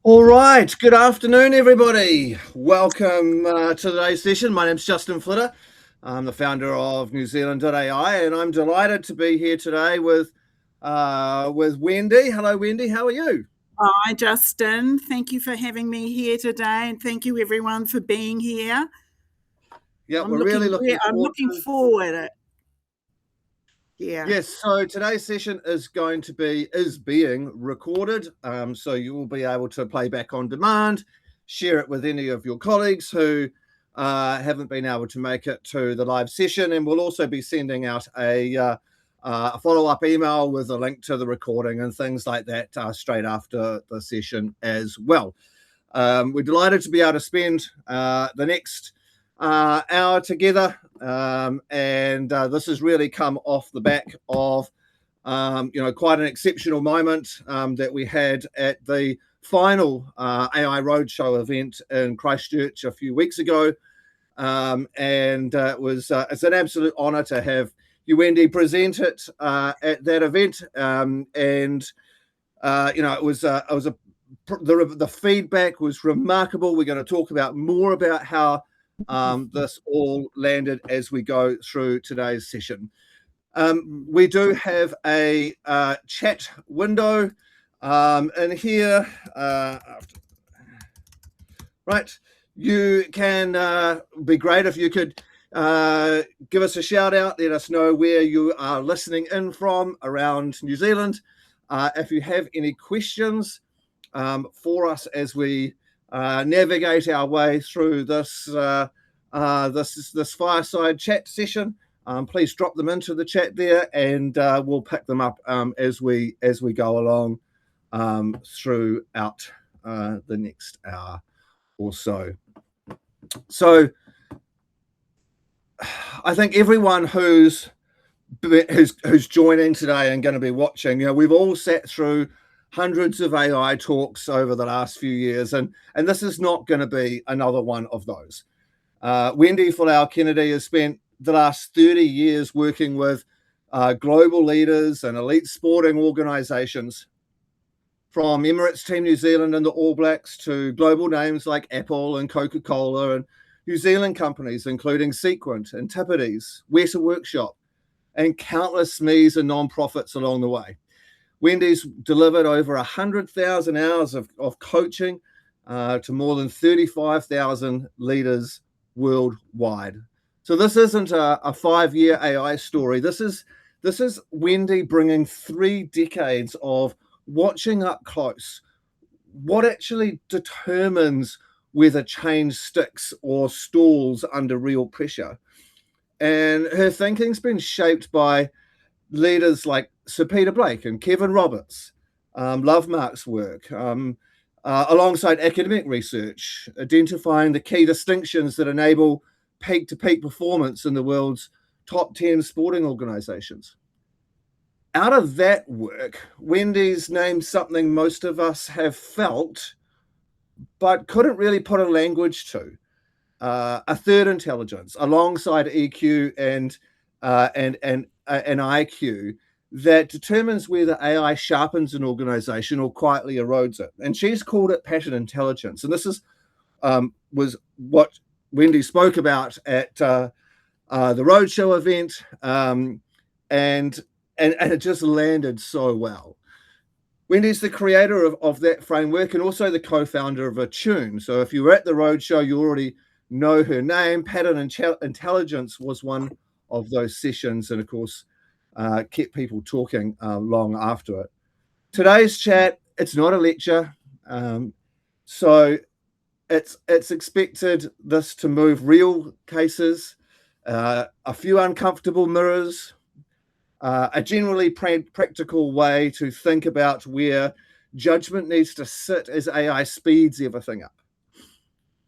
All right, good afternoon, everybody. Welcome to today's session. My name's Justin Flitter. I'm the founder of newzealand.ai, and I'm delighted to be here today with Wendy. Hello, Wendy. How are you? Hi, Justin. Thank you for having me here today, and thank you, everyone, for being here. Yeah, we're really looking forward. Yeah. Yes, so today's session is being recorded, so you will be able to play back on demand, share it with any of your colleagues who haven't been able to make it to the live session, and we'll also be sending out a follow-up email with a link to the recording and things like that straight after the session as well. We're delighted to be able to spend the next hour together, and this has really come off the back of quite an exceptional moment that we had at the final AI Roadshow event in Christchurch a few weeks ago, and it's an absolute honour to have you, Wendy, present it at that event, the feedback was remarkable. We're going to talk about more about how this all landed as we go through today's session. We do have a chat window in here. Right, you can be great if you could give us a shout out, let us know where you are listening in from around New Zealand. If you have any questions for us as we navigate our way through this fireside chat session, please drop them into the chat there, and we'll pick them up as we go along throughout the next hour or so. So I think everyone who's joining today and going to be watching, we've all sat through hundreds of AI talks over the last few years, and this is not going to be another one of those. Wendy Folau-Kennedy has spent the last 30 years working with global leaders and elite sporting organisations, from Emirates Team New Zealand and the All Blacks to global names like Apple and Coca-Cola, and New Zealand companies including Sequent, Antipodes, Weta Workshop, and countless SMEs and non-profits along the way. Wendy's delivered over 100,000 hours of coaching to more than 35,000 leaders worldwide. So this isn't a 5-year AI story. This is Wendy bringing 3 decades of watching up close what actually determines whether change sticks or stalls under real pressure. And her thinking's been shaped by leaders like Sir Peter Blake and Kevin Roberts, love Mark's work, alongside academic research, identifying the key distinctions that enable peak-to-peak performance in the world's top 10 sporting organisations. Out of that work, Wendy's named something most of us have felt, but couldn't really put a language to, a third intelligence alongside EQ and IQ that determines whether AI sharpens an organization or quietly erodes it. And she's called it pattern intelligence. And this was what Wendy spoke about at the Roadshow event, and it just landed so well. Wendy's the creator of that framework and also the co-founder of Attune. So if you were at the Roadshow, you already know her name. Pattern intelligence was one of those sessions, and of course kept people talking long after it. Today's chat, it's not a lecture, so it's expected this to move real cases, a few uncomfortable mirrors, a generally practical way to think about where judgment needs to sit as AI speeds everything up.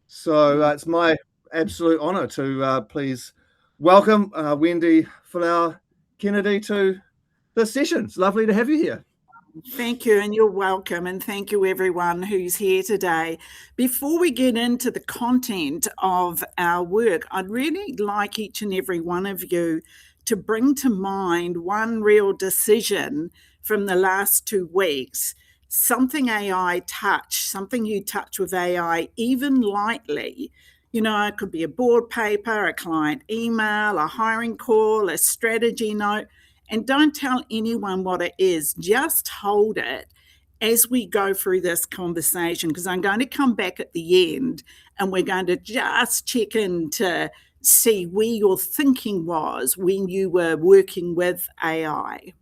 So it's my absolute honor to please welcome Wendy Folau-Kennedy to this session. It's lovely to have you here. Thank you, and you're welcome, and thank you everyone who's here today. Before we get into the content of our work, I'd really like each and every one of you to bring to mind one real decision from the last 2 weeks something you touch with AI, even lightly, it could be a board paper, a client email, a hiring call, a strategy note, and don't tell anyone what it is. Just hold it as we go through this conversation, because I'm going to come back at the end and we're going to just check in to see where your thinking was when you were working with AI.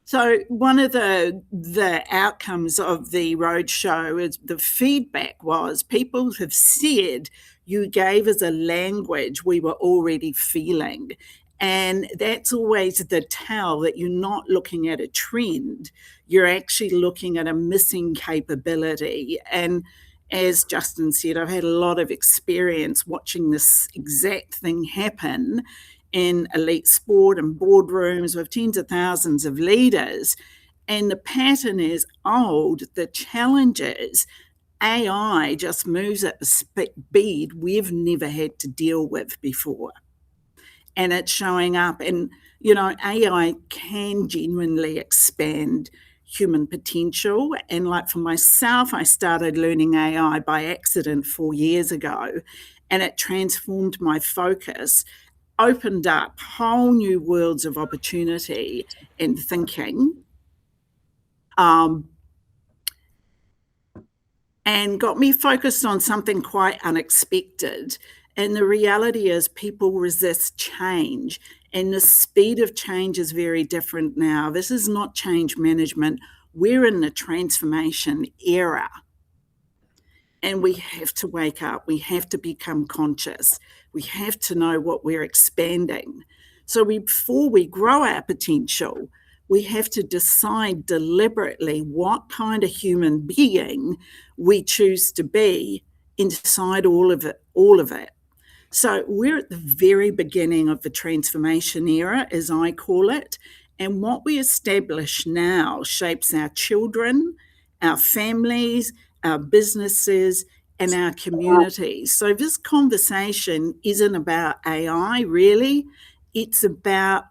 So one of the outcomes of the roadshow is the feedback was people have said you gave us a language we were already feeling. And that's always the tell that you're not looking at a trend. You're actually looking at a missing capability. And as Justin said, I've had a lot of experience watching this exact thing happen in elite sport and boardrooms with tens of thousands of leaders. And the pattern is old. The challenge is AI just moves at a speed we've never had to deal with before. And it's showing up. And, AI can genuinely expand human potential. And like for myself, I started learning AI by accident 4 years ago, and it transformed my focus, opened up whole new worlds of opportunity and thinking, and got me focused on something quite unexpected. And the reality is people resist change, and the speed of change is very different now. This is not change management. We're in the transformation era. And we have to wake up. We have to become conscious. We have to know what we're expanding. So before we grow our potential, we have to decide deliberately what kind of human being we choose to be inside all of it. So we're at the very beginning of the transformation era, as I call it. And what we establish now shapes our children, our families, our businesses, and our communities. So this conversation isn't about AI, really. It's about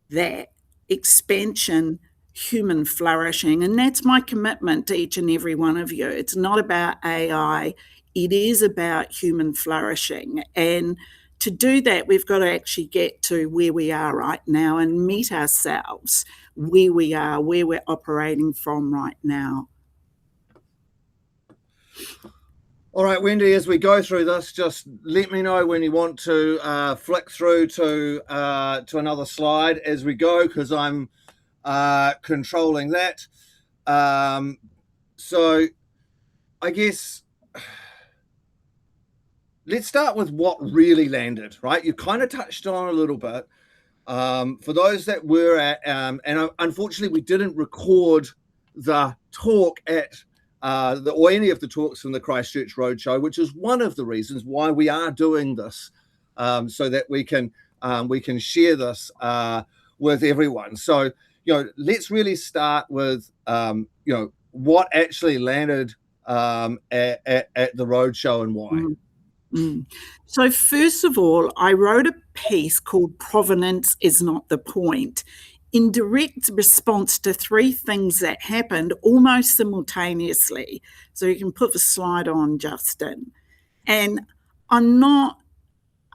that expansion, human flourishing. And that's my commitment to each and every one of you. It's not about AI. It is about human flourishing. And to do that, we've got to actually get to where we are right now and meet ourselves where we are, where we're operating from right now. All right, Wendy, as we go through this, just let me know when you want to flick through to another slide as we go, because I'm controlling that. So I guess let's start with what really landed, right? You kind of touched on a little bit. For those that were at, and unfortunately we didn't record the talk at or any of the talks from the Christchurch Roadshow, which is one of the reasons why we are doing this, so that we can share this with everyone. So, let's really start with, what actually landed at the Roadshow and why. So first of all, I wrote a piece called Provenance is Not the Point, in direct response to 3 things that happened almost simultaneously. So you can put the slide on, Justin. And I'm not,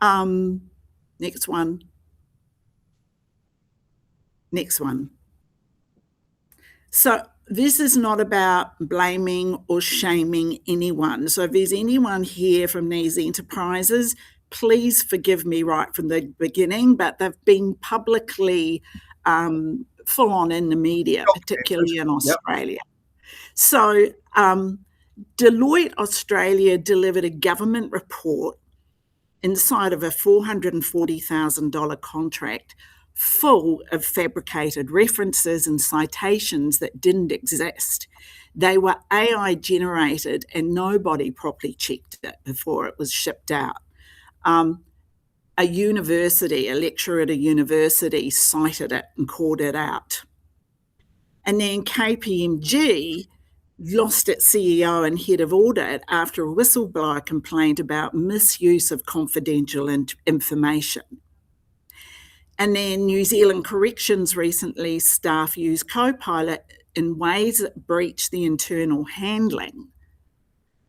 next one. So this is not about blaming or shaming anyone. So if there's anyone here from these enterprises, please forgive me right from the beginning, but they've been publicly full on in the media, particularly in Australia. Yep. So Deloitte Australia delivered a government report inside of a $440,000 contract full of fabricated references and citations that didn't exist. They were AI generated and nobody properly checked it before it was shipped out. A lecturer at a university cited it and called it out. And then KPMG lost its CEO and head of audit after a whistleblower complained about misuse of confidential information. And then New Zealand Corrections recently, staff used Copilot in ways that breach the internal handling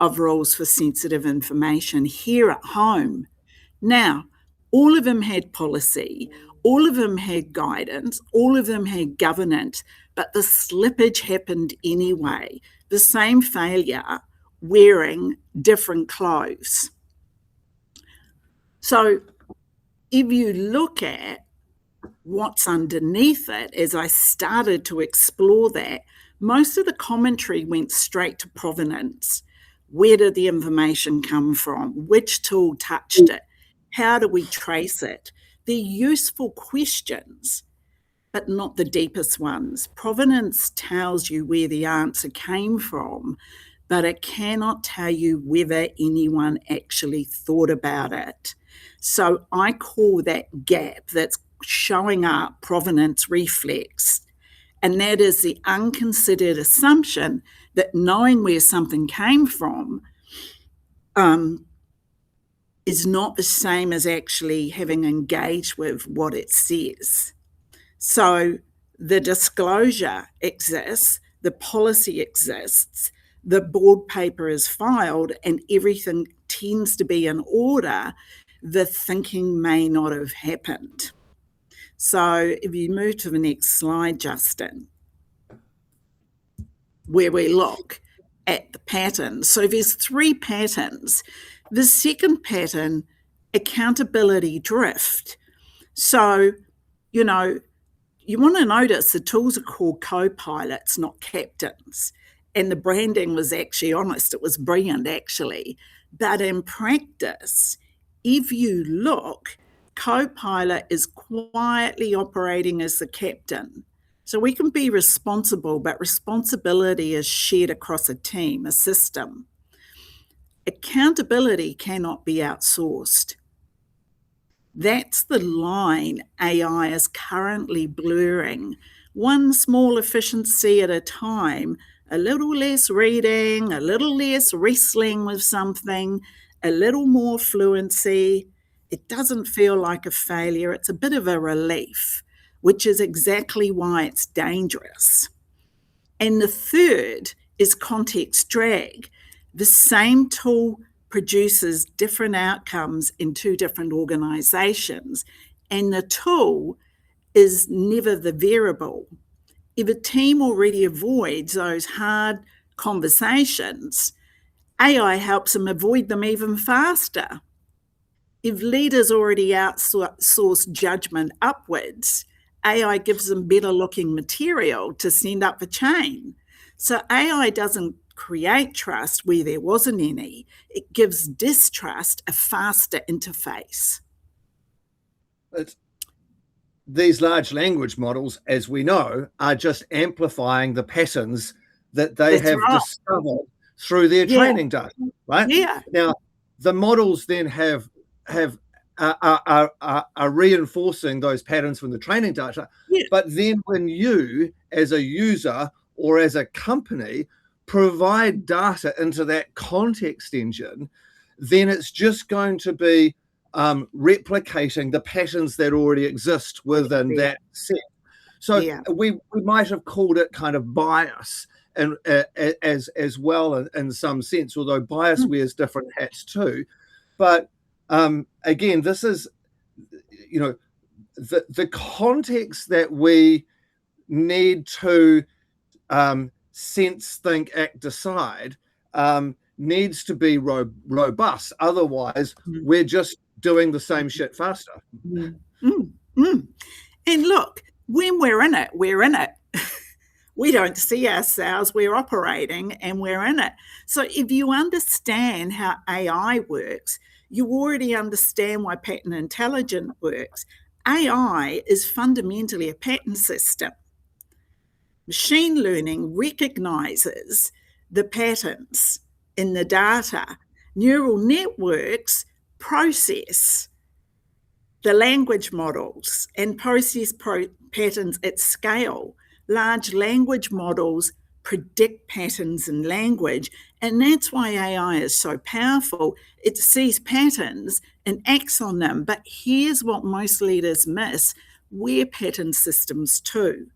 of rules for sensitive information here at home. Now, all of them had policy, all of them had guidance, all of them had governance, but the slippage happened anyway. The same failure wearing different clothes. So if you look at what's underneath it, as I started to explore that, most of the commentary went straight to provenance. Where did the information come from? Which tool touched it? How do we trace it? They're useful questions, but not the deepest ones. Provenance tells you where the answer came from, but it cannot tell you whether anyone actually thought about it. So I call that gap that's showing up provenance reflex, and that is the unconsidered assumption that knowing where something came from is not the same as actually having engaged with what it says. So the disclosure exists, the policy exists, the board paper is filed, and everything tends to be in order. The thinking may not have happened. So if you move to the next slide, Justin, where we look at the patterns. So there's 3 patterns. The second pattern, accountability drift. So, you want to notice the tools are called co-pilots, not captains. And the branding was actually honest. It was brilliant, actually. But in practice, if you look, co-pilot is quietly operating as the captain. So we can be responsible, but responsibility is shared across a team, a system. Accountability cannot be outsourced. That's the line AI is currently blurring. One small efficiency at a time, a little less reading, a little less wrestling with something, a little more fluency. It doesn't feel like a failure. It's a bit of a relief, which is exactly why it's dangerous. And the third is context drag. The same tool produces different outcomes in 2 different organizations, and the tool is never the variable. If a team already avoids those hard conversations, AI helps them avoid them even faster. If leaders already outsource judgment upwards, AI gives them better looking material to send up the chain. So AI doesn't create trust where there wasn't any. It gives distrust a faster interface. These large language models, as we know, are just amplifying the patterns that they have discovered through their training data, right? Yeah. Now, the models then are reinforcing those patterns from the training data. Yeah. But then when you, as a user or as a company, provide data into that context engine, then it's just going to be replicating the patterns that already exist within that set. So we might have called it kind of bias, and as well in some sense, although bias wears different hats too. But again, this is, the context that we need to sense, think, act, decide needs to be robust. Otherwise, we're just doing the same shit faster. And look, when we're in it, we're in it. We don't see ourselves, we're operating and we're in it. So if you understand how AI works, you already understand why pattern intelligence works. AI is fundamentally a pattern system. Machine learning recognizes the patterns in the data. Neural networks process the language models and process patterns at scale. Large language models predict patterns in language, and that's why AI is so powerful. It sees patterns and acts on them. But here's what most leaders miss: we're pattern systems too.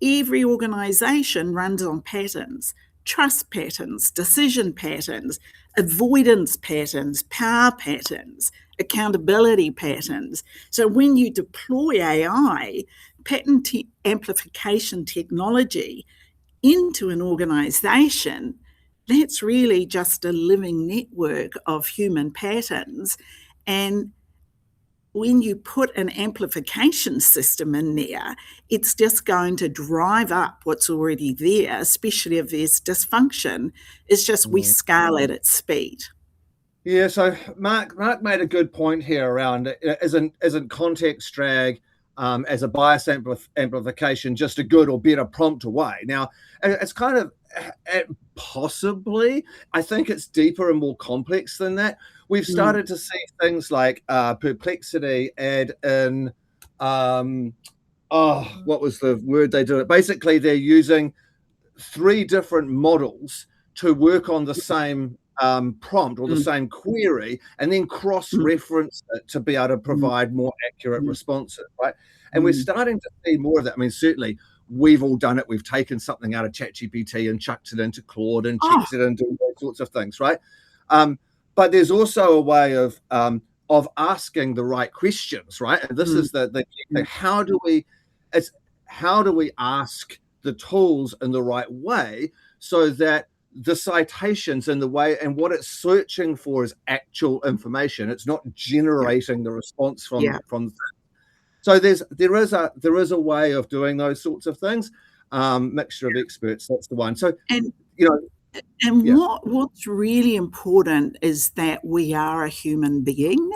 every organization runs on patterns, trust patterns, decision patterns, avoidance patterns, power patterns, accountability patterns. So when you deploy AI, pattern amplification technology, into an organization, that's really just a living network of human patterns. And when you put an amplification system in there, it's just going to drive up what's already there, especially if there's dysfunction. It's just we scale it at speed. Yeah, so Mark made a good point here around isn't context drag as a bias amplification just a good or better prompt away. Now, it's kind of possibly, I think it's deeper and more complex than that. We've started to see things like Perplexity add in, what was the word they do it? Basically, they're using 3 different models to work on the same prompt or the same query, and then cross-reference it to be able to provide more accurate responses, right? And we're starting to see more of that. I mean, certainly we've all done it. We've taken something out of ChatGPT and chucked it into Claude and checked it and doing all sorts of things, right? But there's also a way of asking the right questions, right? And this is the key thing. How do we ask the tools in the right way so that the citations and the way and what it's searching for is actual information. It's not generating the response from. So there is a way of doing those sorts of things. Mixture of experts. That's the one. So what's really important is that we are a human being.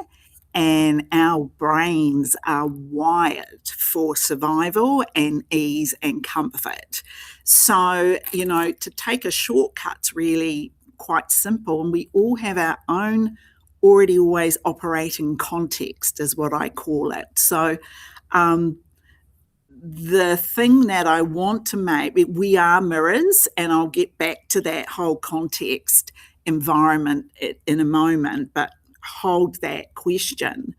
And our brains are wired for survival and ease and comfort. So, to take a shortcut's really quite simple. And we all have our own already always operating context, is what I call it. So, the thing that I want to make, we are mirrors, and I'll get back to that whole context environment in a moment, but hold that question.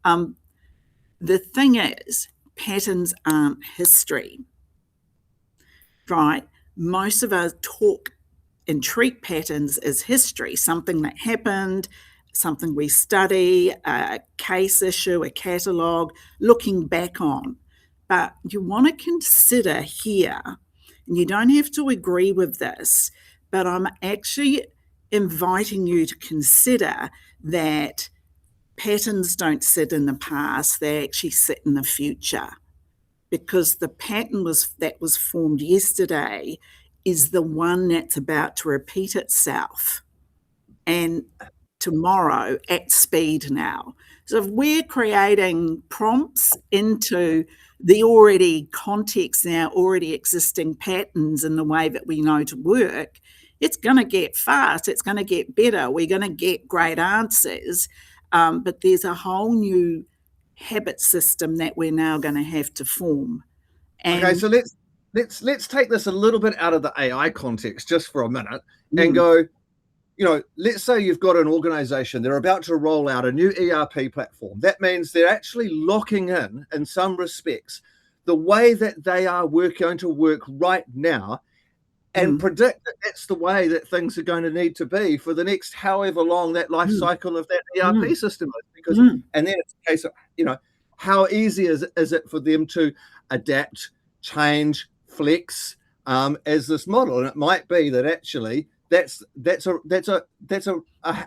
The thing is, patterns aren't history, right? Most of us talk and treat patterns as history, something that happened, something we study, a case issue, a catalogue, looking back on. But you want to consider here, and you don't have to agree with this, but I'm actually inviting you to consider that patterns don't sit in the past, they actually sit in the future, because the pattern that was formed yesterday is the one that's about to repeat itself and tomorrow at speed now. So if we're creating prompts into the already context now, already existing patterns in the way that we know to work, it's going to get fast, it's going to get better, we're going to get great answers, but there's a whole new habit system that we're now going to have to form. Okay, so let's take this a little bit out of the AI context just for a minute and go, let's say you've got an organization, they're about to roll out a new ERP platform. That means they're actually locking in some respects, the way that they are going to work right now and predict that that's the way that things are going to need to be for the next however long that life cycle of that ERP system is. Because, and then it's a case of, how easy is it for them to adapt, change, flex as this model? And it might be that actually that's a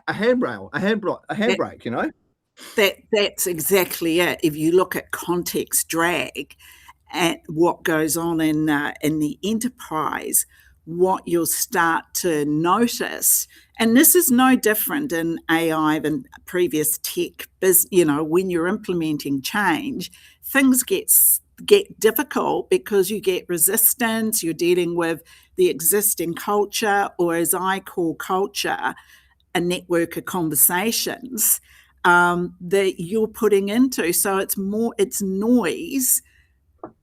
handrail, a handbrake, That's exactly it. If you look at context drag at what goes on in the enterprise, what you'll start to notice, and this is no different in AI than previous tech, when you're implementing change, things get difficult because you get resistance, you're dealing with the existing culture, or as I call culture, a network of conversations that you're putting into. So it's noise,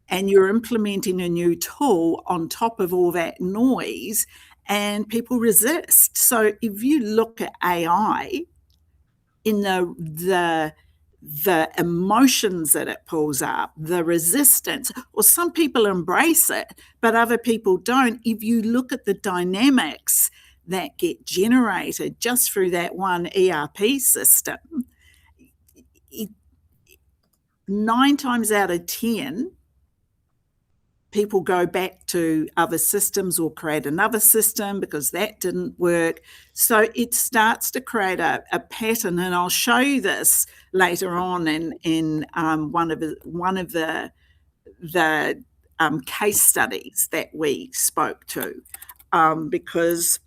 and you're implementing a new tool on top of all that noise, and people resist. So if you look at AI in the the emotions that it pulls up, the resistance, or some people embrace it, but other people don't. If you look at the dynamics that get generated just through that one ERP system, 9 times out of 10, people go back to other systems or create another system because that didn't work. So it starts to create a pattern, and I'll show you this later on in one of the case studies that we spoke to, because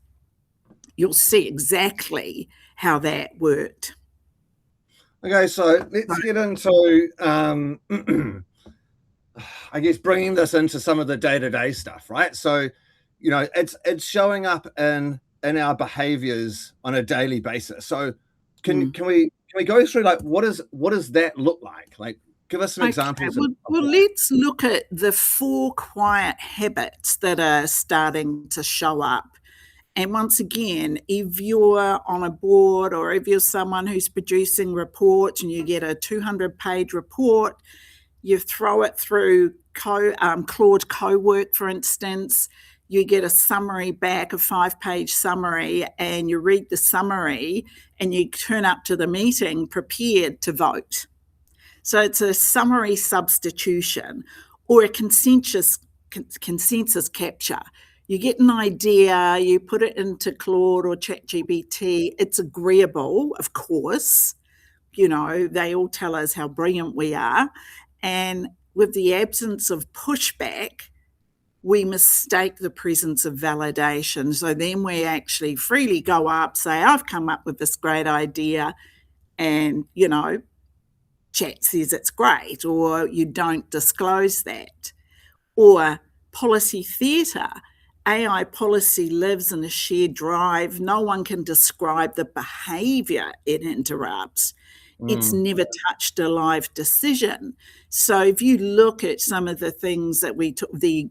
you'll see exactly how that worked. Okay, so let's get into I guess bringing this into some of the day-to-day stuff, right? So, you know, it's showing up in our behaviors on a daily basis. So can we go through, like, what does that look like? Like, give us some examples. Well, let's look at the 4 quiet habits that are starting to show up. And once again, if you're on a board or if you're someone who's producing reports and you get a 200-page report, you throw it through Claude Cowork, for instance, you get a summary back, a 5-page summary, and you read the summary and you turn up to the meeting prepared to vote. So it's a summary substitution or a consensus capture. You get an idea, you put it into Claude or ChatGPT. It's agreeable, of course. You know, they all tell us how brilliant we are. And with the absence of pushback, we mistake the presence of validation. So then we actually freely go up, say, I've come up with this great idea, and, you know, chat says it's great, or you don't disclose that. Or policy theatre. AI policy lives in a shared drive. No one can describe the behaviour it interrupts. It's never touched a live decision. So if you look at some of the things that we took, the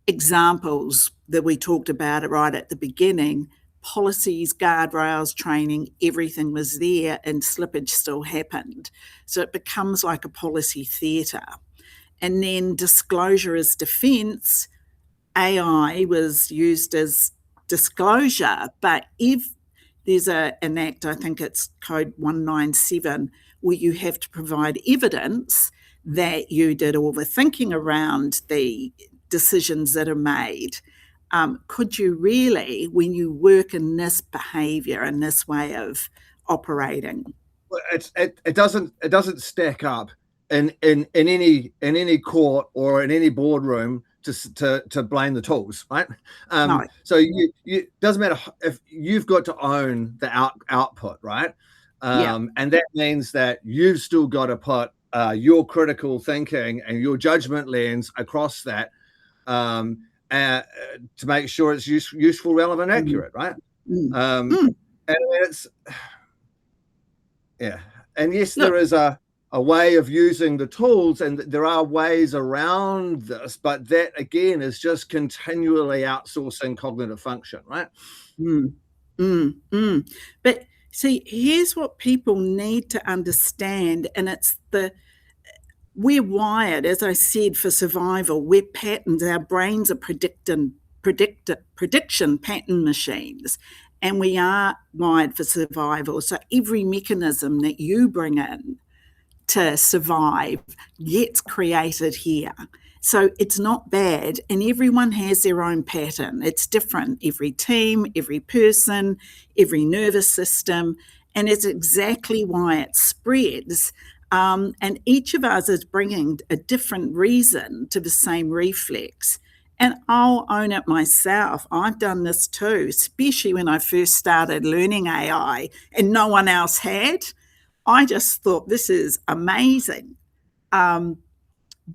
examples that we talked about right at the beginning, policies, guardrails, training, everything was there, and slippage still happened. So it becomes like a policy theatre. And then disclosure as defence. AI was used as disclosure, but if there's an act, I think it's code 197, where you have to provide evidence that you did all the thinking around the decisions that are made. Could you really, when you work in this behaviour and this way of operating? Well, it doesn't stack up in any court or in any boardroom to blame the tools, right? No. So you doesn't matter if you've got to own the output, right? And that means that you've still got to put your critical thinking and your judgment lens across that to make sure it's useful, relevant, accurate, right? And it's and yes, there is a way of using the tools, and there are ways around this, but that again is just continually outsourcing cognitive function, right? But see, here's what people need to understand, and it's we're wired, as I said, for survival. We're patterns. Our brains are prediction pattern machines, and we are wired for survival. So every mechanism that you bring in to survive gets created here. So it's not bad, and everyone has their own pattern. It's different, every team, every person, every nervous system, and it's exactly why it spreads. And each of us is bringing a different reason to the same reflex. And I'll own it myself. I've done this too, especially when I first started learning AI and no one else had. I just thought, this is amazing. But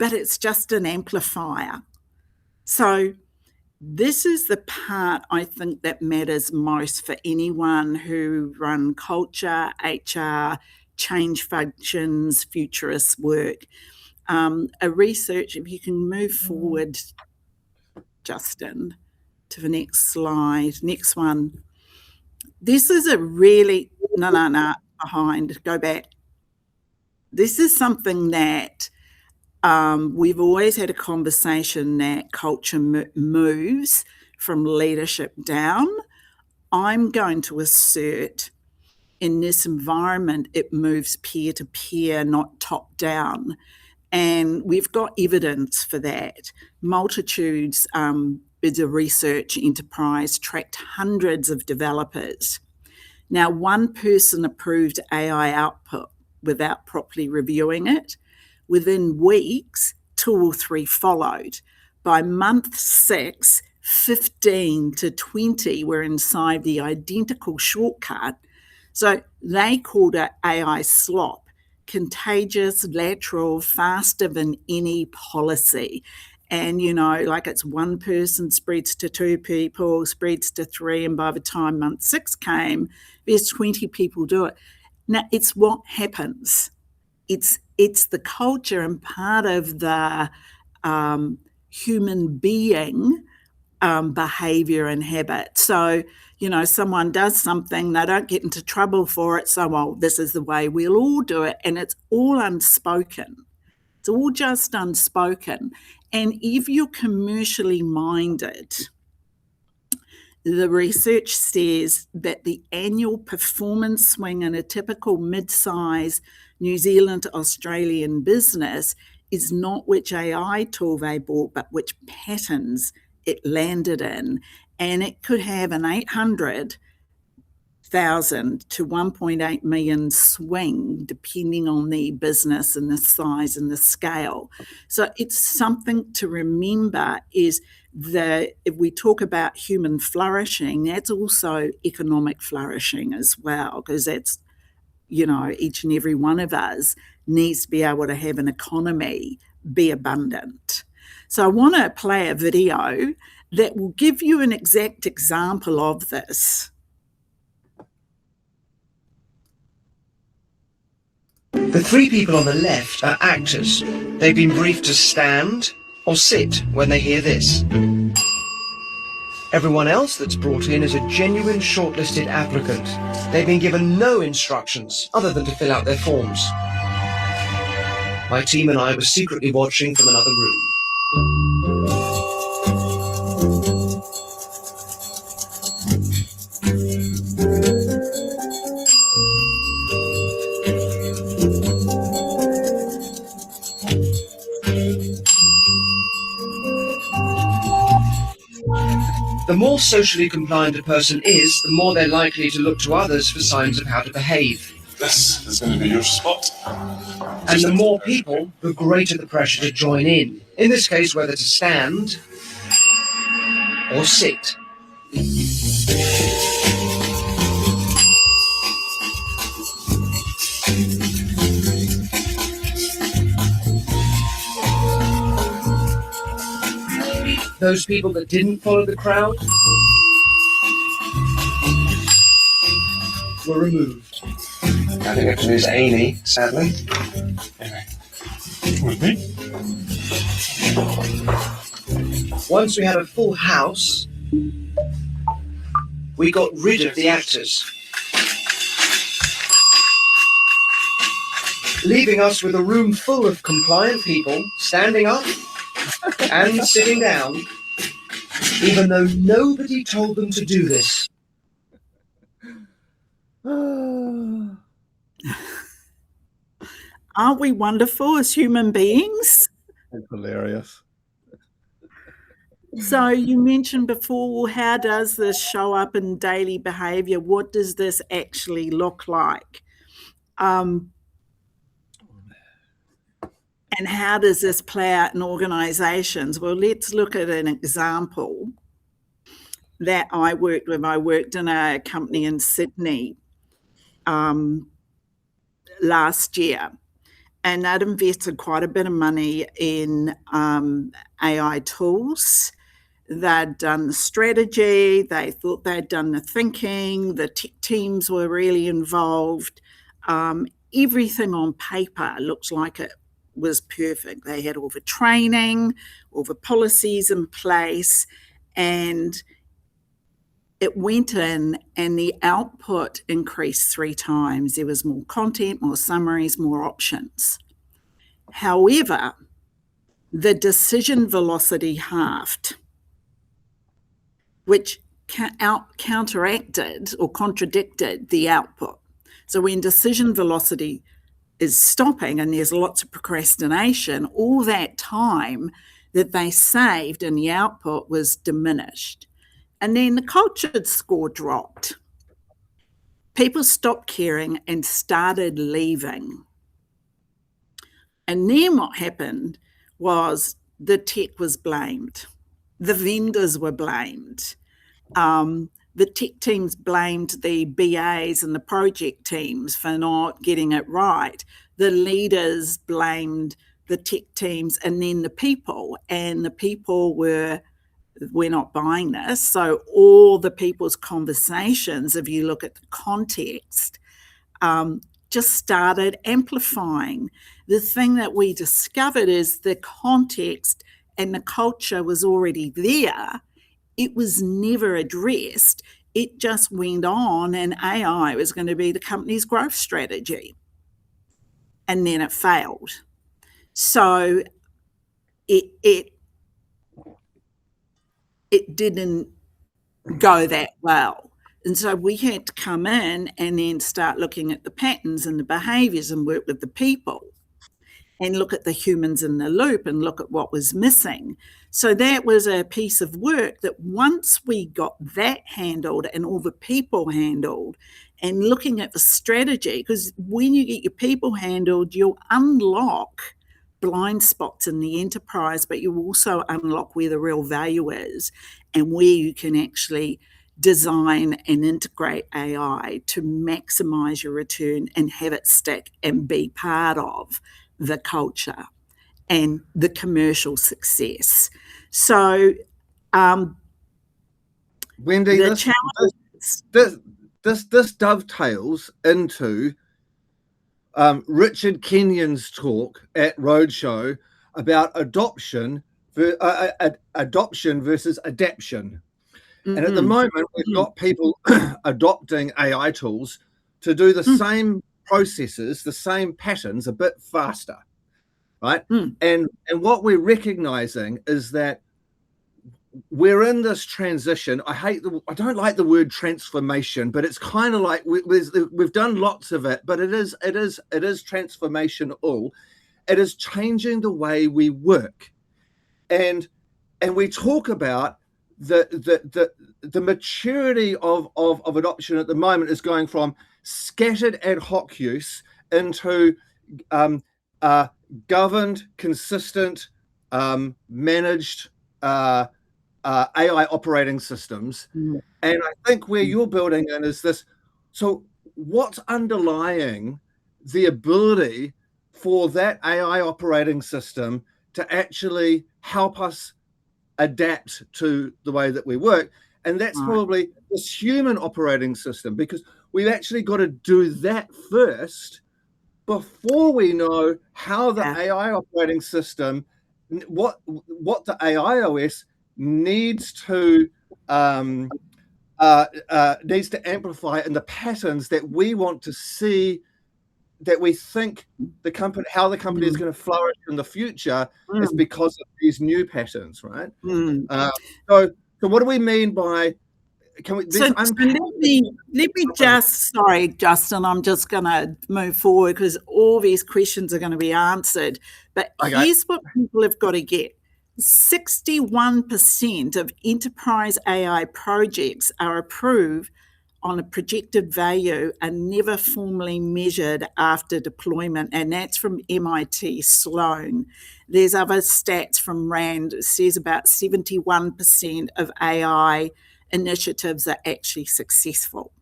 it's just an amplifier. So this is the part I think that matters most for anyone who run culture, HR, change functions, futurist work. A research, if you can move forward, Justin, to the next slide. Next one. This is a really, no, behind, go back. this is something that we've always had a conversation that culture moves from leadership down. I'm going to assert in this environment, it moves peer to peer, not top down. And we've got evidence for that. Multitudes is a research enterprise, tracked hundreds of developers. Now, one person approved AI output without properly reviewing it. Within weeks, 2 or 3 followed. By month 6, 15 to 20 were inside the identical shortcut. So they called it AI slop, contagious, lateral, faster than any policy. And, like it's one person spreads to 2 people, spreads to 3, and by the time month 6 came, there's 20 people do it. Now, it's what happens. It's the culture and part of the human being behavior and habit. So, someone does something, they don't get into trouble for it. So, well, this is the way we'll all do it. And it's all unspoken. It's all just unspoken. And if you're commercially minded, the research says that the annual performance swing in a typical mid-size New Zealand to Australian business is not which AI tool they bought, but which patterns it landed in. And it could have an 800,000 to 1.8 million swing, depending on the business and the size and the scale. So it's something to remember is that if we talk about human flourishing, that's also economic flourishing as well, because that's, each and every one of us needs to be able to have an economy be abundant. So I want to play a video that will give you an exact example of this. The 3 people on the left are actors. They've been briefed to stand or sit when they hear this. Everyone else that's brought in is a genuine shortlisted applicant. They've been given no instructions other than to fill out their forms. My team and I were secretly watching from another room. The more socially compliant a person is, the more they're likely to look to others for signs of how to behave. This is going to be your spot. And the more people, the greater the pressure to join in. In this case, whether to stand or sit. Those people that didn't follow the crowd were removed. I think I have to lose Amy, sadly. Anyway, with me. Once we had a full house, we got rid of the actors, leaving us with a room full of compliant people standing up and sitting down, even though nobody told them to do this. Aren't we wonderful as human beings? It's hilarious. So you mentioned before, well, how does this show up in daily behaviour? What does this actually look like? And how does this play out in organisations? Well, let's look at an example that I worked with. I worked in a company in Sydney last year, and they'd invested quite a bit of money in AI tools. They'd done the strategy, they thought they'd done the thinking, the tech teams were really involved. Everything on paper looks like it was perfect. They had all the training, all the policies in place, and it went in and the output increased 3 times. There was more content, more summaries, more options. However, the decision velocity halved, which counteracted or contradicted the output. So when decision velocity is stopping and there's lots of procrastination, all that time that they saved in the output was diminished. And then the culture score dropped. People stopped caring and started leaving. And then what happened was the tech was blamed. The vendors were blamed. The tech teams blamed the BAs and the project teams for not getting it right. The leaders blamed the tech teams and then the people. And the people we're not buying this. So all the people's conversations, if you look at the context, just started amplifying. The thing that we discovered is the context and the culture was already there. It was never addressed. It just went on and AI was going to be the company's growth strategy. And then it failed. So it didn't go that well. And so we had to come in and then start looking at the patterns and the behaviours and work with the people and look at the humans in the loop and look at what was missing. So that was a piece of work that once we got that handled and all the people handled and looking at the strategy, because when you get your people handled, you'll unlock blind spots in the enterprise, but you also unlock where the real value is and where you can actually design and integrate AI to maximize your return and have it stick and be part of the culture and the commercial success. So, Wendy, this dovetails into Richard Kenyon's talk at Roadshow about adoption versus adaption. Mm-hmm. And at the moment, we've got people adopting AI tools to do the same processes, the same patterns a bit faster, right? And what we're recognizing is that we're in this transition. I don't like the word transformation, but it's kind of like we've done lots of it, but it is transformational. It is changing the way we work, and we talk about the maturity of adoption at the moment is going from scattered ad hoc use into governed, consistent, managed AI operating systems. And I think where you're building in is this. So what's underlying the ability for that AI operating system to actually help us adapt to the way that we work? And that's probably this human operating system, because we've actually got to do that first before we know how the AI operating system, what the AI OS needs to amplify in the patterns that we want to see, that we think how the company is going to flourish in the future is because of these new patterns, right? So what do we mean by? Let me just, sorry, Justin, I'm just going to move forward because all these questions are going to be answered. But here's what people have got to get. 61% of enterprise AI projects are approved on a projected value and never formally measured after deployment. And that's from MIT Sloan. There's other stats from RAND. It says about 71% of AI initiatives are actually successful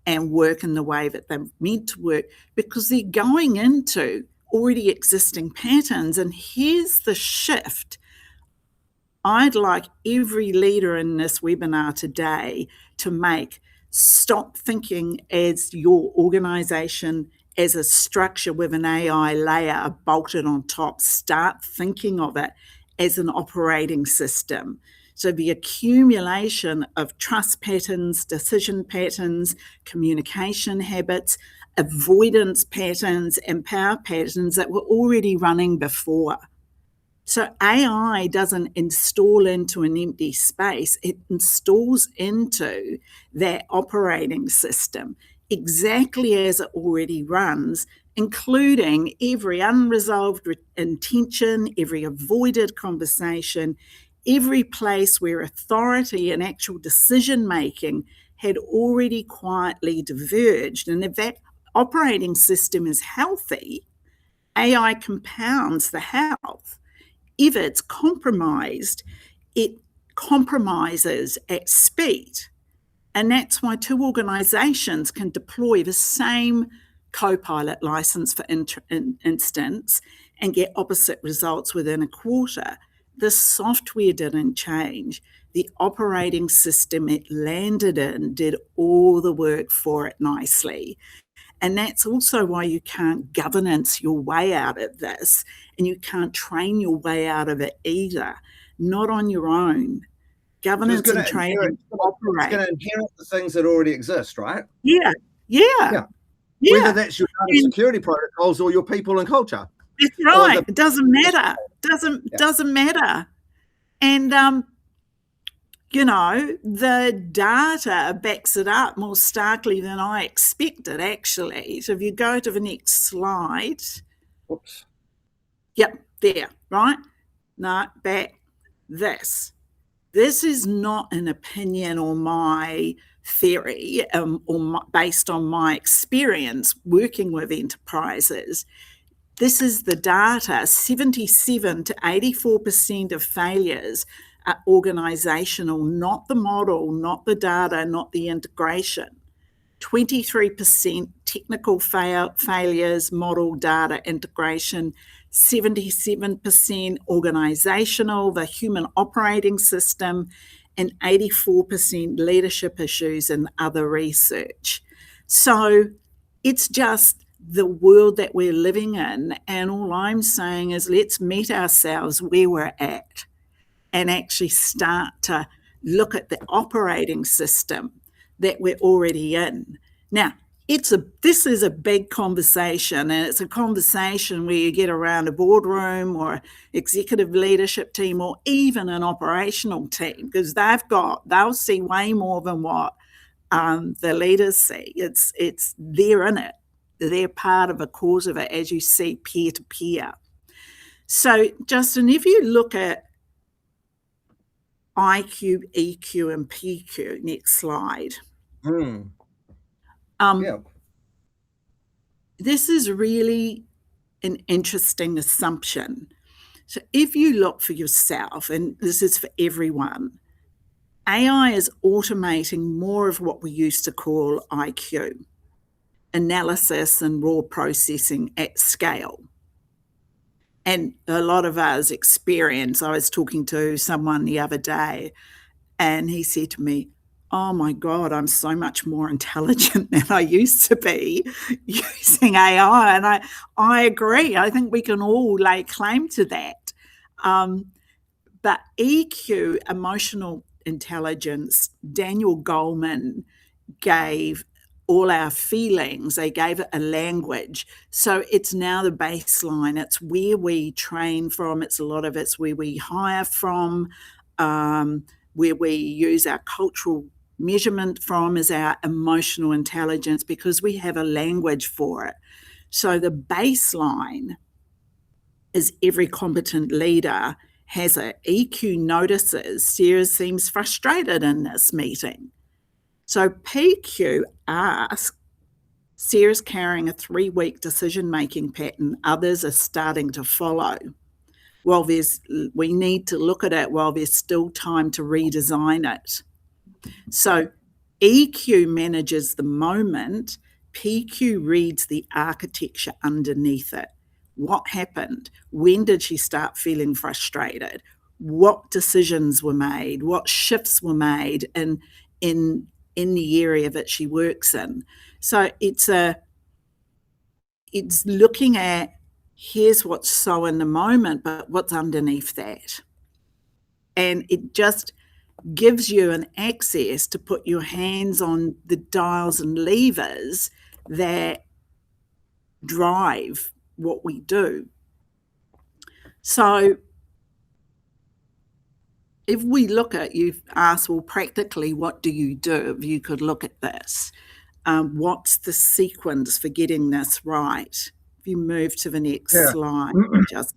and work in the way that they're meant to work because they're going into already existing patterns. And here's the shift. I'd like every leader in this webinar today to stop thinking as your organization as a structure with an AI layer bolted on top. Start thinking of it as an operating system. So the accumulation of trust patterns, decision patterns, communication habits, avoidance patterns, and power patterns that were already running before. So AI doesn't install into an empty space, it installs into that operating system exactly as it already runs, including every unresolved intention, every avoided conversation, every place where authority and actual decision-making had already quietly diverged. And if that operating system is healthy, AI compounds the health. If it's compromised, it compromises at speed. And that's why two organisations can deploy the same Copilot license, for instance, and get opposite results within a quarter. The software didn't change. The operating system it landed in did all the work for it nicely. And that's also why you can't governance your way out of this, and you can't train your way out of it either, not on your own. Governance and training operate. It's going to inherit the things that already exist, right? Yeah. Whether that's your data security protocols or your people and culture. That's right. It doesn't matter. Doesn't matter. And the data backs it up more starkly than I expected, actually. So if you go to the next slide. Whoops. Yep, there, right? No, back. This is not an opinion or my theory based on my experience working with enterprises. This is the data. 77 to 84% of failures are organisational, not the model, not the data, not the integration. 23% technical failures, model, data, integration. 77% organisational, the human operating system, and 84% leadership issues and other research. So it's just the world that we're living in, and all I'm saying is let's meet ourselves where we're at and actually start to look at the operating system that we're already in. Now, this is a big conversation, and it's a conversation where you get around a boardroom or executive leadership team or even an operational team, because they'll see way more than what the leaders see. They're in it. They're part of a cause of it, as you see peer to peer. So, Justin, if you look at IQ, EQ, and PQ, next slide. This is really an interesting assumption. So if you look for yourself, and this is for everyone, AI is automating more of what we used to call IQ, analysis and raw processing at scale. And a lot of us experience, I was talking to someone the other day, and he said to me, oh my God, I'm so much more intelligent than I used to be using AI. And I agree. I think we can all lay claim to that. But EQ, emotional intelligence, Daniel Goleman gave all our feelings, they gave it a language. So it's now the baseline. It's where we train from. It's where we hire from, where we use our cultural measurement from is our emotional intelligence, because we have a language for it. So the baseline is every competent leader has a EQ notices Sarah seems frustrated in this meeting. So PQ asks, Sarah's carrying a 3-week decision-making pattern. Others are starting to follow. Well, we need to look at it while there's still time to redesign it. So EQ manages the moment, PQ reads the architecture underneath it. What happened? When did she start feeling frustrated? What decisions were made? What shifts were made in the area that she works in? So it's looking at, here's what's so in the moment, but what's underneath that. And it just gives you an access to put your hands on the dials and levers that drive what we do. So if we look at, you've asked, well, practically, what do you do if you could look at this? What's the sequence for getting this right? If you move to the next slide, just.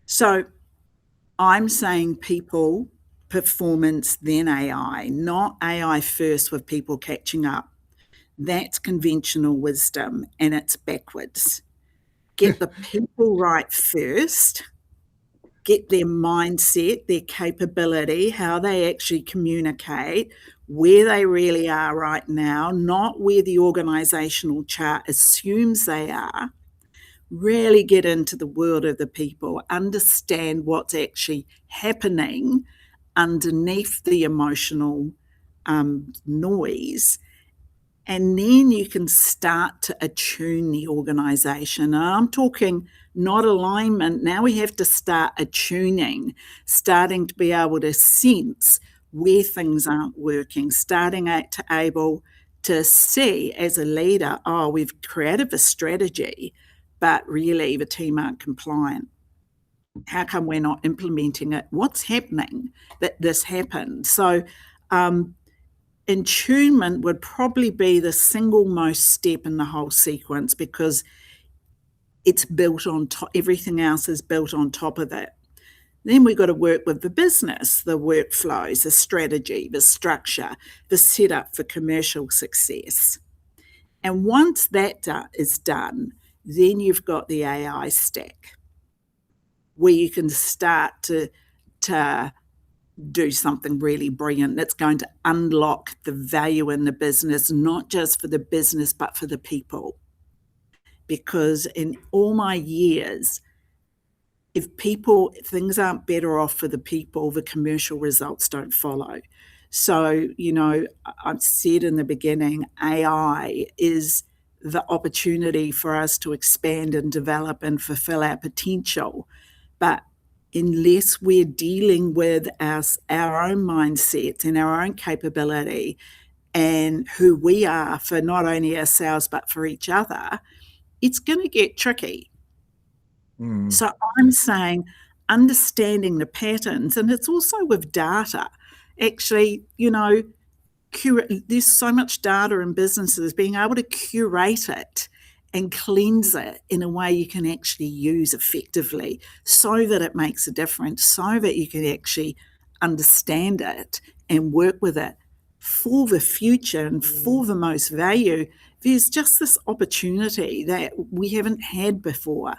So I'm saying people, performance, then AI, not AI first with people catching up. That's conventional wisdom, and it's backwards. Get the people right first, get their mindset, their capability, how they actually communicate, where they really are right now, not where the organizational chart assumes they are. Really get into the world of the people, understand what's actually happening underneath the emotional noise, and then you can start to attune the organization. And I'm talking not alignment. Now we have to start attuning, starting to be able to sense where things aren't working, starting to able to see as a leader, oh, we've created a strategy, but really the team aren't compliant. How come we're not implementing it? What's happening that this happened? So attunement would probably be the single most step in the whole sequence, because it's built on top, everything else is built on top of it. Then we've got to work with the business, the workflows, the strategy, the structure, the setup for commercial success. And once that is done, then you've got the AI stack, where you can start to do something really brilliant that's going to unlock the value in the business, not just for the business, but for the people. Because in all my years, if things aren't better off for the people, the commercial results don't follow. So, I've said in the beginning, AI is the opportunity for us to expand and develop and fulfill our potential. But unless we're dealing with our own mindsets and our own capability and who we are for not only ourselves but for each other, it's going to get tricky. So I'm saying understanding the patterns, and it's also with data. Actually, there's so much data in businesses, being able to curate it and cleanse it in a way you can actually use effectively so that it makes a difference, so that you can actually understand it and work with it for the future and for the most value. There's just this opportunity that we haven't had before.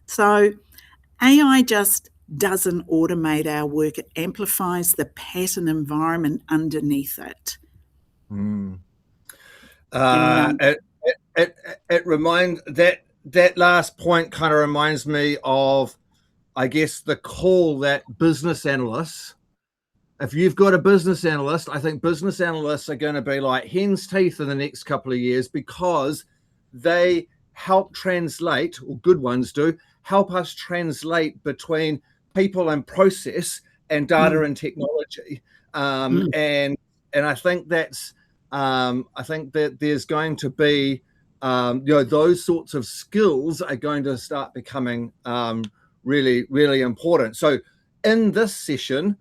So AI just doesn't automate our work. It amplifies the pattern environment underneath it. It reminds that last point kind of reminds me of, I guess, the call that business analysts, if you've got a business analyst, I think business analysts are going to be like hen's teeth in the next couple of years, because they help translate, or good ones do, help us translate between people and process and data and technology. And I think that's, I think that there's going to be, those sorts of skills are going to start becoming really, really important. So in this session,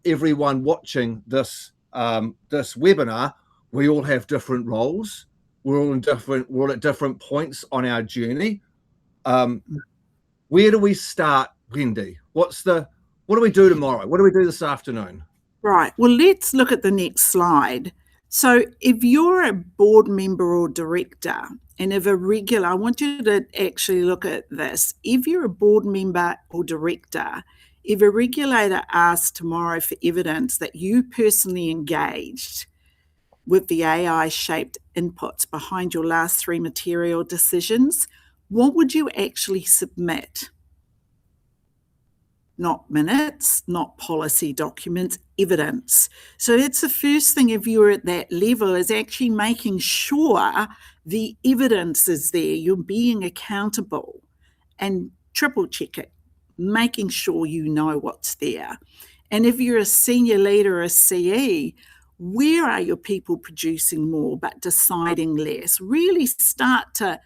everyone watching this webinar, we all have different roles. We're all at different points on our journey. Where do we start, Wendy? What do we do tomorrow? What do we do this afternoon? Right. Well, let's look at the next slide. So if you're a board member or director, and if I want you to actually look at this. If you're a board member or director, if a regulator asks tomorrow for evidence that you personally engaged with the AI-shaped inputs behind your last 3 material decisions, what would you actually submit? Not minutes, not policy documents, evidence. So that's the first thing, if you're at that level, is actually making sure the evidence is there. You're being accountable, and triple check it. making sure you know what's there. And if you're a senior leader or a CE, where are your people producing more but deciding less? Really start to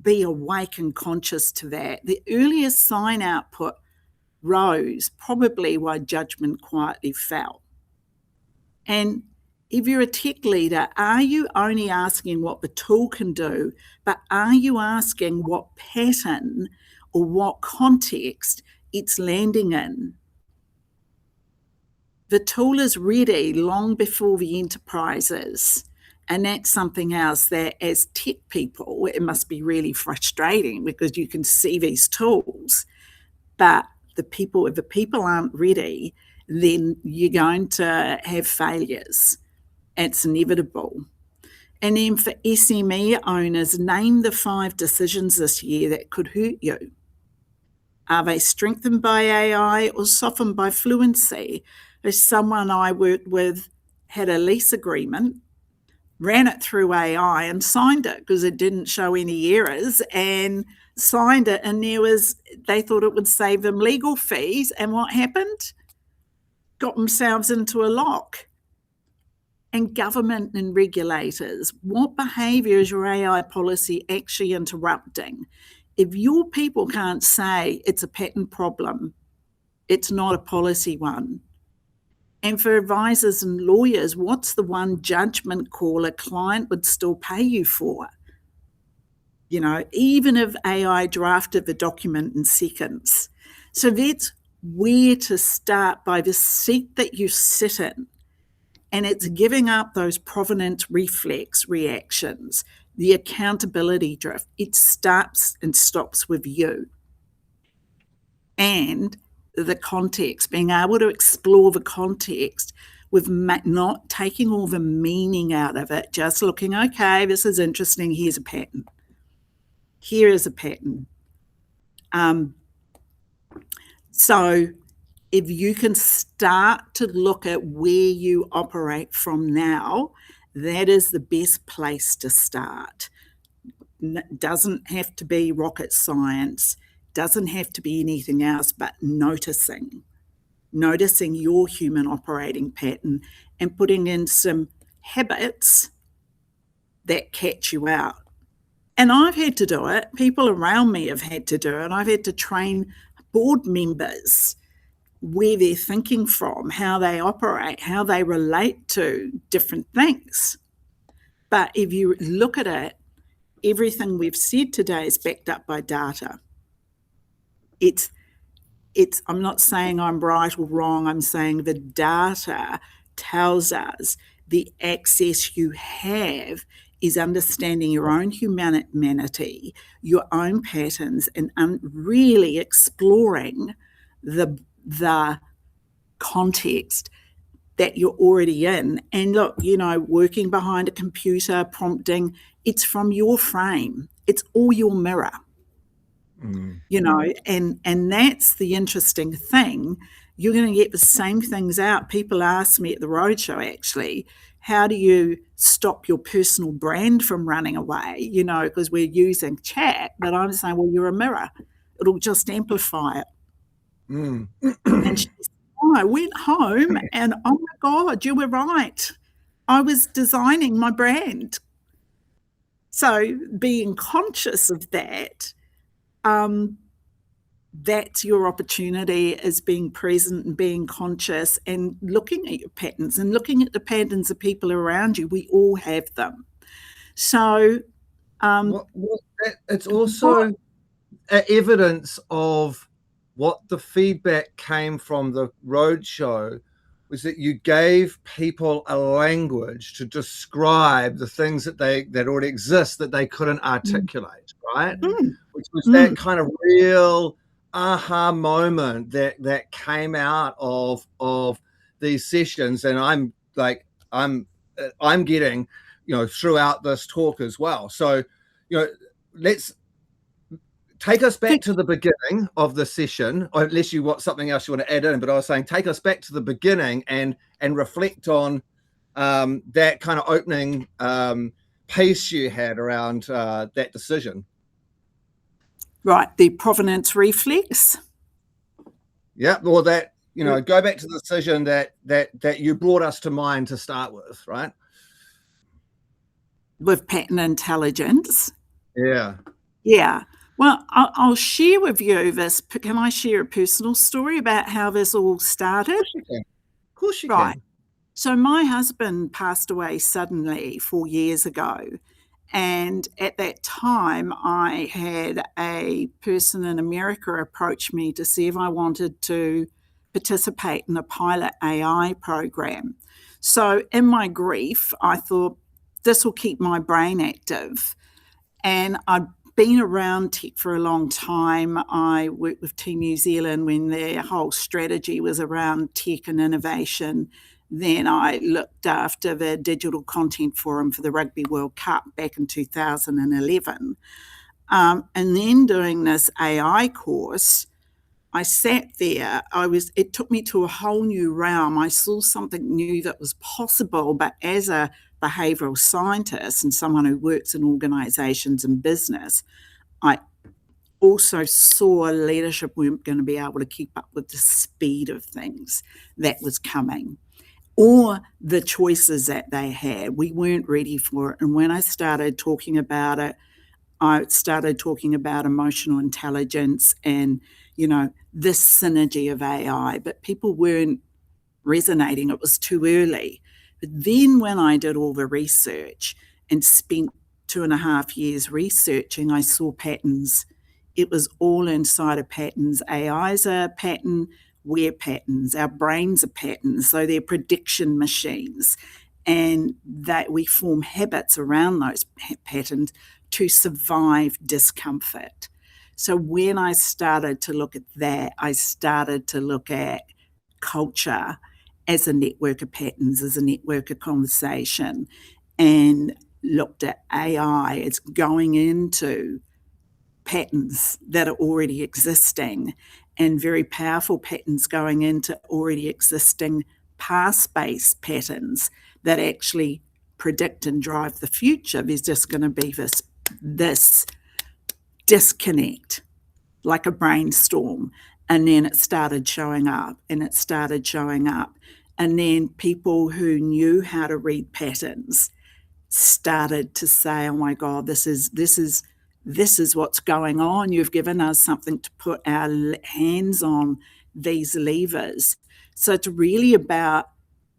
be awake and conscious to that. The earliest sign output rose, probably while judgment quietly fell. And if you're a tech leader, are you only asking what the tool can do, but are you asking what pattern or what context it's landing in? The tool is ready long before the enterprise is. And that's something else that as tech people, it must be really frustrating because you can see these tools, but if the people aren't ready, then you're going to have failures. It's inevitable. And then for SME owners, name the 5 decisions this year that could hurt you. Are they strengthened by AI or softened by fluency? There's someone I worked with had a lease agreement, ran it through AI and signed it because it didn't show any errors, and signed it, and they thought it would save them legal fees, and what happened? Got themselves into a lock. And government and regulators, what behaviour is your AI policy actually interrupting? If your people can't say it's a pattern problem, it's not a policy one. And for advisors and lawyers, what's the one judgment call a client would still pay you for? You know, even if AI drafted the document in seconds. So that's where to start, by the seat that you sit in. And it's giving up those provenance reflex reactions, the accountability drift. It starts and stops with you. And the context, being able to explore the context with not taking all the meaning out of it, just looking, okay, this is interesting, here's a pattern. Here is a pattern. So if you can start to look at where you operate from now, that is the best place to start. Doesn't have to be rocket science, doesn't have to be anything else, but noticing your human operating pattern and putting in some habits that catch you out. And I've had to do it. People around me have had to do it. I've had to train board members where they're thinking from, how they operate, how they relate to different things. But if you look at it, everything we've said today is backed up by data. I'm not saying I'm right or wrong. I'm saying the data tells us the access you have is understanding your own humanity, your own patterns, and really exploring the context that you're already in. And look, working behind a computer, prompting, it's from your frame. It's all your mirror. And that's the interesting thing. You're going to get the same things out. People ask me at the roadshow, actually, how do you stop your personal brand from running away? Because we're using chat, but I'm saying, well, you're a mirror. It'll just amplify it. And she said, I went home and, oh my God, you were right. I was designing my brand. So being conscious of that, that's your opportunity, is being present and being conscious and looking at your patterns and looking at the patterns of people around you. We all have them. So it's also evidence of what the feedback came from the roadshow was that you gave people a language to describe the things that already exist that they couldn't articulate, right? Which was that kind of real aha moment that came out of these sessions, and I'm getting throughout this talk as well. So let's take us back to the beginning of the session, or unless you want something else you want to add in. But I was saying, take us back to the beginning and reflect on that kind of opening piece you had around that decision. Right, the Provenance Reflex. Yeah, or that, go back to the decision that you brought us to mind to start with, right? With pattern intelligence. Yeah. Yeah. Well, I'll share with you this. Can I share a personal story about how this all started? Of course you Right. can. So my husband passed away suddenly 4 years ago. And at that time, I had a person in America approach me to see if I wanted to participate in a pilot AI program. So in my grief, I thought this will keep my brain active. And I'd been around tech for a long time. I worked with Team New Zealand when their whole strategy was around tech and innovation. Then I looked after the digital content forum for the Rugby World Cup back in 2011. And then doing this AI course, I sat there. It took me to a whole new realm. I saw something new that was possible, but as a behavioral scientist and someone who works in organizations and business, I also saw leadership weren't going to be able to keep up with the speed of things that was coming or the choices that they had. We weren't ready for it. And when I started talking about it, I started talking about emotional intelligence and, this synergy of AI, but people weren't resonating. It was too early. But then when I did all the research and spent 2.5 years researching, I saw patterns. It was all inside of patterns. AIs are pattern, we're patterns. Our brains are patterns, so they're prediction machines. And that we form habits around those patterns to survive discomfort. So when I started to look at that, I started to look at culture as a network of patterns, as a network of conversation, and looked at AI as going into patterns that are already existing and very powerful patterns going into already existing past-based patterns that actually predict and drive the future. There's just going to be this disconnect, like a brainstorm. And then it started showing up and it started showing up. And then people who knew how to read patterns started to say, oh my God, this is what's going on. You've given us something to put our hands on these levers. So it's really about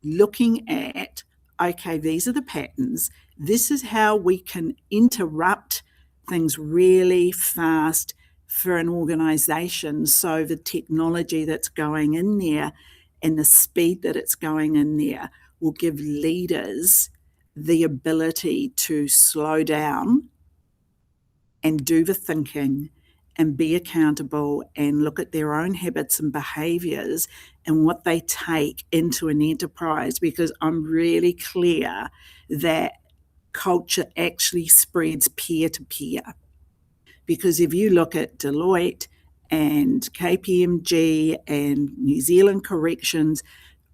looking at, okay, these are the patterns. This is how we can interrupt things really fast for an organization. So the technology that's going in there and the speed that it's going in there will give leaders the ability to slow down and do the thinking and be accountable and look at their own habits and behaviors and what they take into an enterprise, because I'm really clear that culture actually spreads peer-to-peer. Because if you look at Deloitte and KPMG and New Zealand Corrections,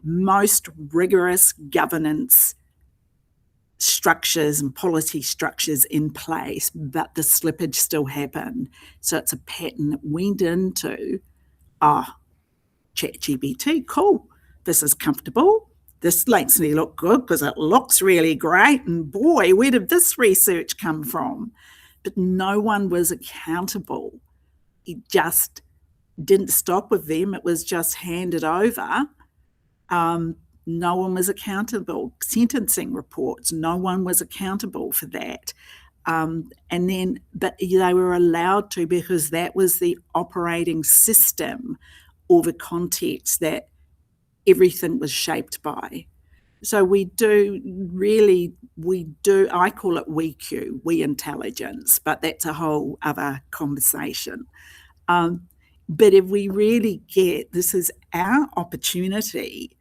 most rigorous governance structures and policy structures in place, but the slippage still happened. So it's a pattern that went into, ChatGPT, cool, this is comfortable, this makes me look good because it looks really great, and boy, where did this research come from? But no one was accountable. It just didn't stop with them. It was just handed over. No one was accountable. Sentencing reports, no one was accountable for that. But they were allowed to, because that was the operating system or the context that everything was shaped by. So I call it WeQ, we intelligence, but that's a whole other conversation. But if we really this is our opportunity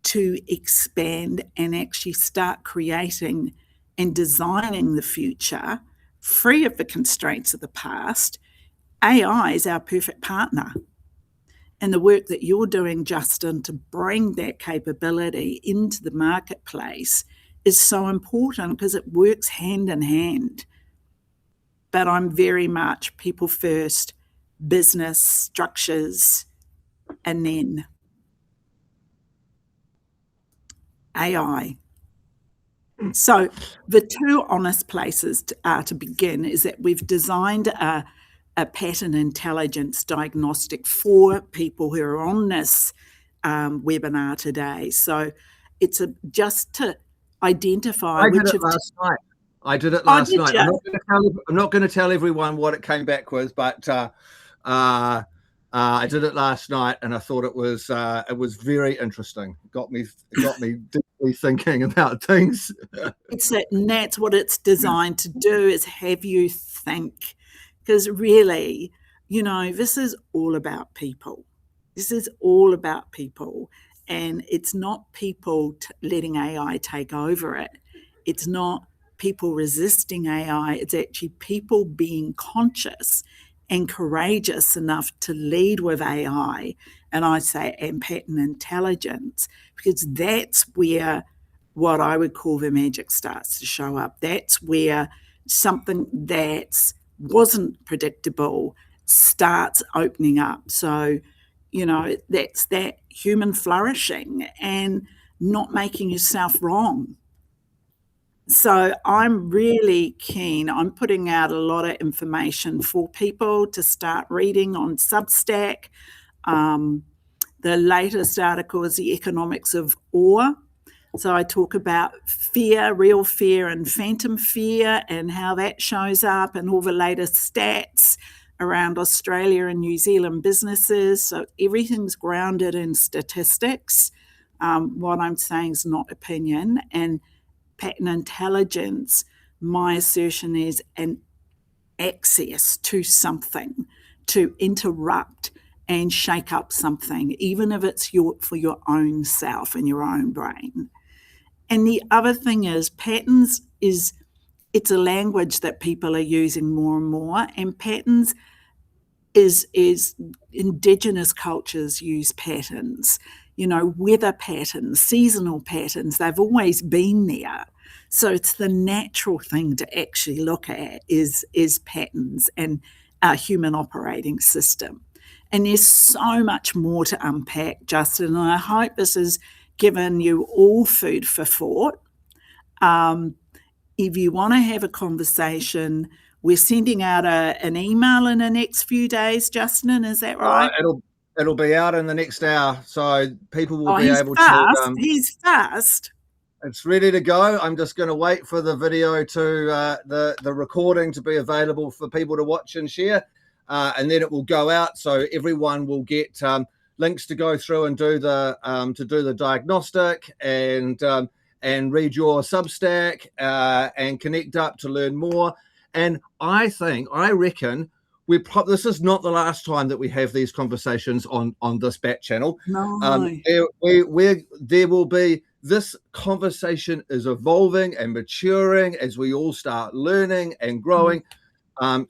to expand and actually start creating and designing the future free of the constraints of the past. AI is our perfect partner. And the work that you're doing, Justin, to bring that capability into the marketplace is so important because it works hand in hand. But I'm very much people first, business structures, and then AI. So the two honest places to begin is that we've designed a pattern intelligence diagnostic for people who are on this webinar today. So it's just to identify I which did it of last night. I did it Oh, last did night. you? I'm not going to tell everyone what it came back with, but I did it last night, and I thought it was very interesting. It got me deeply thinking about things. And that's what it's designed to do, is have you think. Because really, this is all about people. This is all about people. And it's not people letting AI take over it. It's not people resisting AI. It's actually people being conscious and courageous enough to lead with AI, and I say, and pattern intelligence, because that's where what I would call the magic starts to show up. That's where something that wasn't predictable starts opening up. So, that's that human flourishing and not making yourself wrong. So I'm really keen. I'm putting out a lot of information for people to start reading on Substack. The latest article is The Economics of Awe. So I talk about fear, real fear and phantom fear, and how that shows up, and all the latest stats around Australia and New Zealand businesses. So everything's grounded in statistics. What I'm saying is not opinion. And pattern intelligence, my assertion is an access to something to interrupt and shake up something, even if it's for your own self and your own brain. And the other thing is, patterns it's a language that people are using more and more, and patterns is Indigenous cultures use patterns. Weather patterns, seasonal patterns, they've always been there. So it's the natural thing to actually look at is patterns and our human operating system. And there's so much more to unpack, Justin, and I hope this has given you all food for thought. If you want to have a conversation, we're sending out an email in the next few days, Justin, is that right? It'll be out in the next hour, so people will be able to. He's fast. It's ready to go. I'm just going to wait for the video to the recording to be available for people to watch and share, and then it will go out. So everyone will get links to go through and do the diagnostic and read your Substack and connect up to learn more. And I reckon this is not the last time that we have these conversations on this back channel. No. There will be, this conversation is evolving and maturing as we all start learning and growing.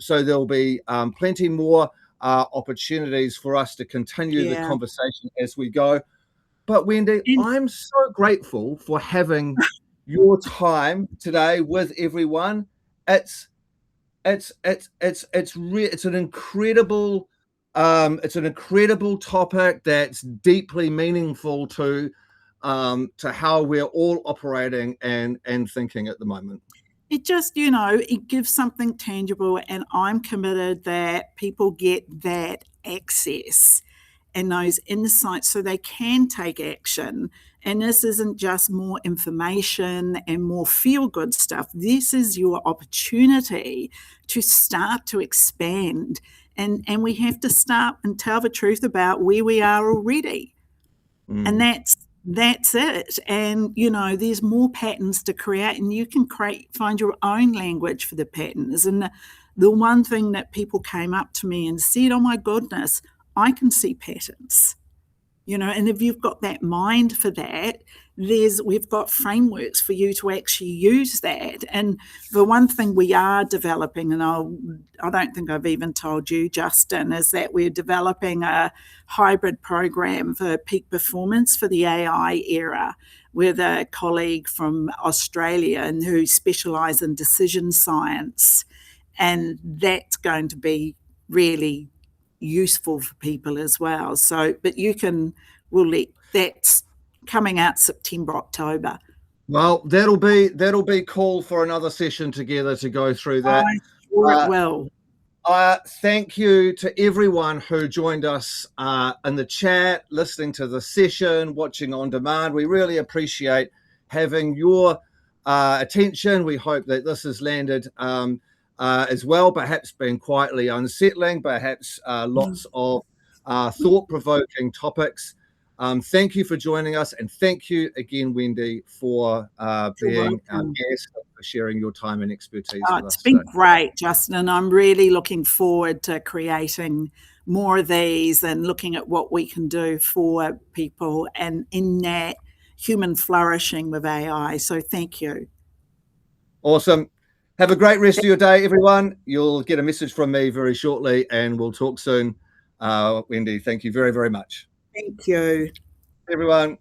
So there'll be plenty more opportunities for us to continue the conversation as we go. But Wendy, I'm so grateful for having your time today with everyone. It's an incredible topic that's deeply meaningful to how we're all operating and thinking at the moment. It just, it gives something tangible, and I'm committed that people get that access and those insights so they can take action. And this isn't just more information and more feel-good stuff. This is your opportunity to start to expand. And we have to start and tell the truth about where we are already. And that's it. And, there's more patterns to create, and you can find your own language for the patterns. And the one thing that people came up to me and said, oh my goodness, I can see patterns, and if you've got that mind for that, we've got frameworks for you to actually use that. And the one thing we are developing, and I don't think I've even told you, Justin, is that we're developing a hybrid program for peak performance for the AI era with a colleague from Australia and who specialise in decision science. And that's going to be really useful for people as well. So, but that's coming out September, October. Well, that'll be cool for another session together to go through that. I'm sure it will. Thank you to everyone who joined us in the chat, listening to the session, watching on demand. We really appreciate having your attention. We hope that this has landed as well, perhaps been quietly unsettling, perhaps lots of thought-provoking topics. Thank you for joining us, and thank you again, Wendy, for being our guest, for sharing your time and expertise with us. It's been great, Justin, and I'm really looking forward to creating more of these and looking at what we can do for people and in that human flourishing with AI. So thank you. Awesome. Have a great rest of your day, everyone. You'll get a message from me very shortly, and we'll talk soon. Wendy, thank you very, very much. Thank you. Everyone.